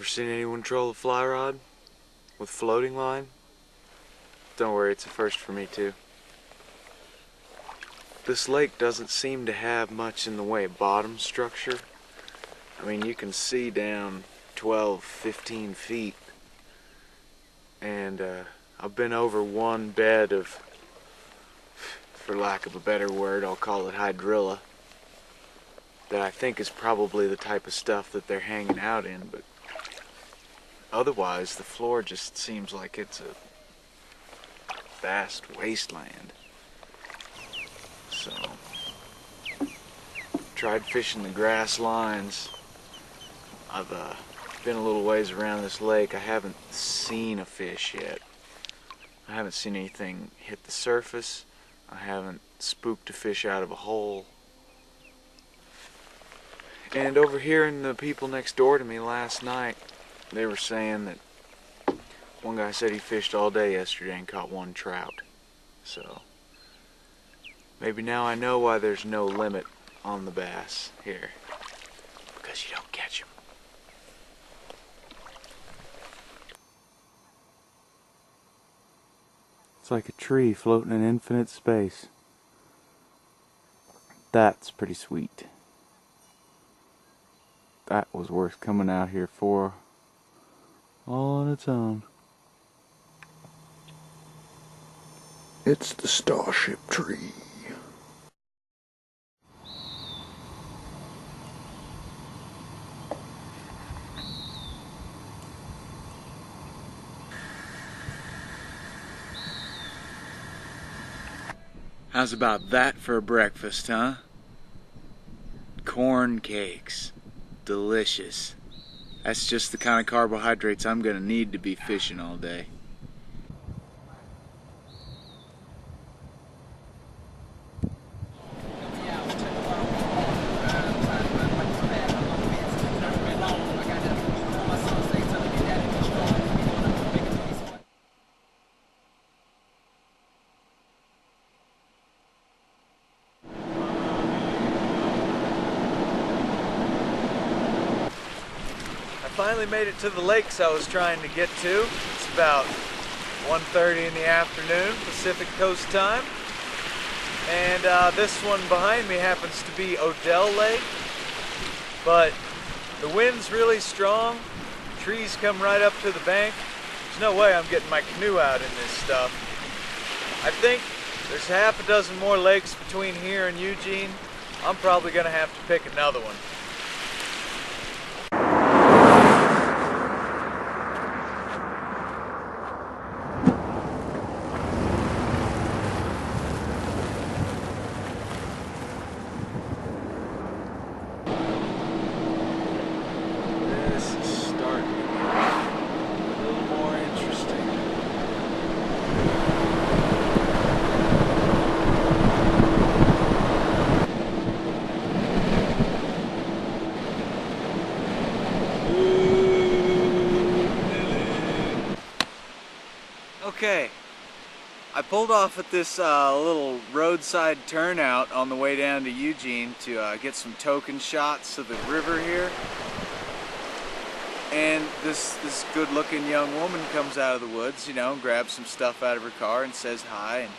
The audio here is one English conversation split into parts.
Ever seen anyone troll a fly rod with floating line? Don't worry, it's a first for me too. This lake doesn't seem to have much in the way of bottom structure. I mean, you can see down 12, 15 feet. And I've been over one bed of, for lack of a better word, I'll call it hydrilla, that I think is probably the type of stuff that they're hanging out in, but otherwise the floor just seems like it's a vast wasteland. So, tried fishing the grass lines. I've been a little ways around this lake. I haven't seen a fish yet. I haven't seen anything hit the surface. I haven't spooked a fish out of a hole. And over here, in the people next door to me last night, they were saying that one guy said he fished all day yesterday and caught one trout. So maybe now I know why there's no limit on the bass here. Because you don't catch them. It's like a tree floating in infinite space. That's pretty sweet. That was worth coming out here for all on its own. It's the starship tree. How's about that for a breakfast, huh? Corn cakes. Delicious. That's just the kind of carbohydrates I'm gonna need to be fishing all day. Finally made it to the lakes I was trying to get to. It's about 1:30 in the afternoon, Pacific Coast time. And this one behind me happens to be Odell Lake. But the wind's really strong. Trees come right up to the bank. There's no way I'm getting my canoe out in this stuff. I think there's half a dozen more lakes between here and Eugene. I'm probably gonna have to pick another one. Okay, I pulled off at this little roadside turnout on the way down to Eugene to get some token shots of the river here. And this good-looking young woman comes out of the woods, you know, grabs some stuff out of her car and says hi. And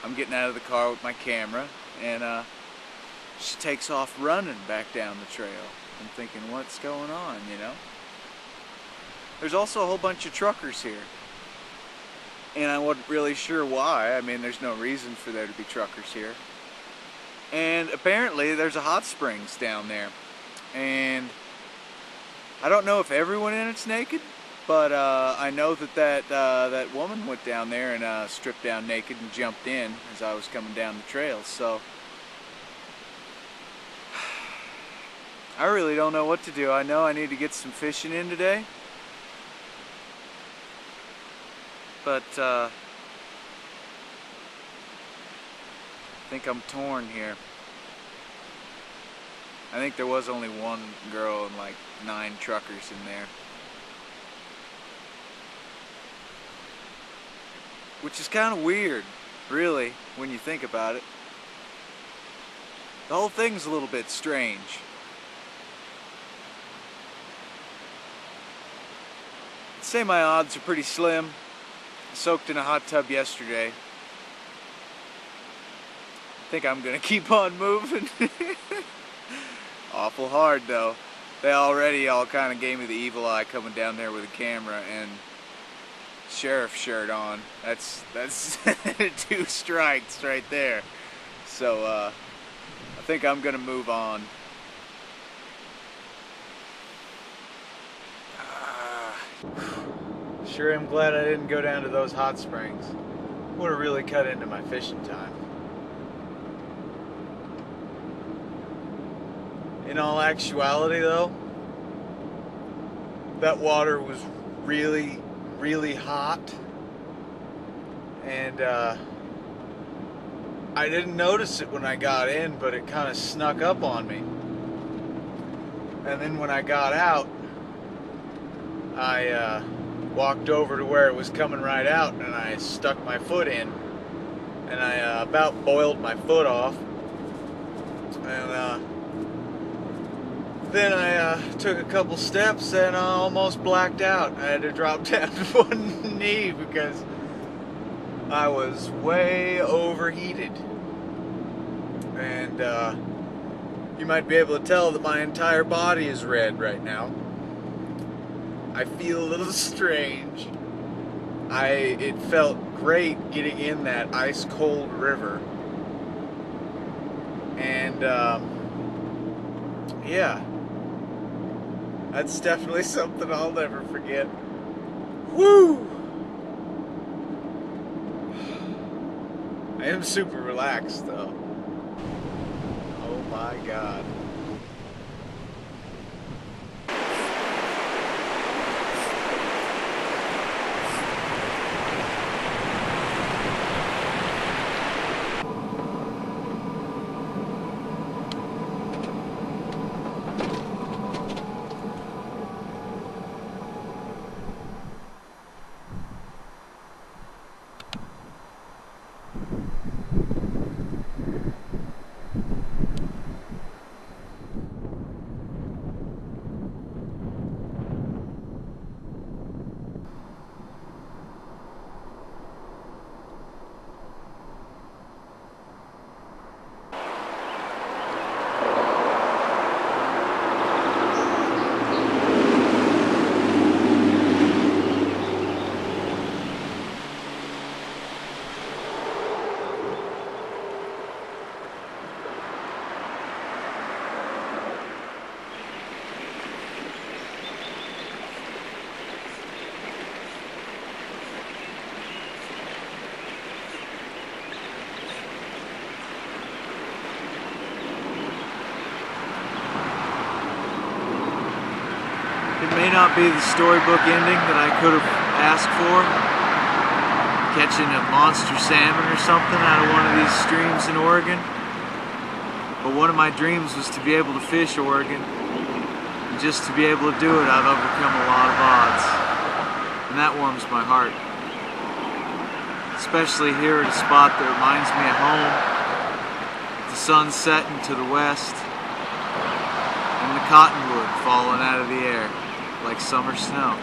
I'm getting out of the car with my camera, and she takes off running back down the trail. I'm thinking, what's going on, you know? There's also a whole bunch of truckers here. And I wasn't really sure why. I mean, there's no reason for there to be truckers here. And apparently there's a hot springs down there. And I don't know if everyone in it's naked, but I know that that woman went down there and stripped down naked and jumped in as I was coming down the trail. So I really don't know what to do. I know I need to get some fishing in today. But I think I'm torn here. I think there was only one girl and like 9 truckers in there. Which is kind of weird, really, when you think about it. The whole thing's a little bit strange. say my odds are pretty slim. Soaked in a hot tub yesterday. I think I'm gonna keep on moving. Awful hard though. They already all kind of gave me the evil eye coming down there with a camera and sheriff shirt on. That's 2 strikes right there. So I think I'm gonna move on. Sure am glad I didn't go down to those hot springs. Would have really cut into my fishing time. In all actuality though, that water was really, really hot. And I didn't notice it when I got in, but it kind of snuck up on me. And then when I got out, I walked over to where it was coming right out, and I stuck my foot in, and I about boiled my foot off. And then I took a couple steps and I almost blacked out. I had to drop down to one knee because I was way overheated. And you might be able to tell that my entire body is red right now. I feel a little strange. It felt great getting in that ice cold river. And yeah, that's definitely something I'll never forget. Woo! I am super relaxed though. Oh my God. It may not be the storybook ending that I could have asked for, catching a monster salmon or something out of one of these streams in Oregon, but one of my dreams was to be able to fish Oregon, and just to be able to do it I've overcome a lot of odds, and that warms my heart, especially here at a spot that reminds me of home, with the sun setting to the west, and the cottonwood falling out of the air like summer snow.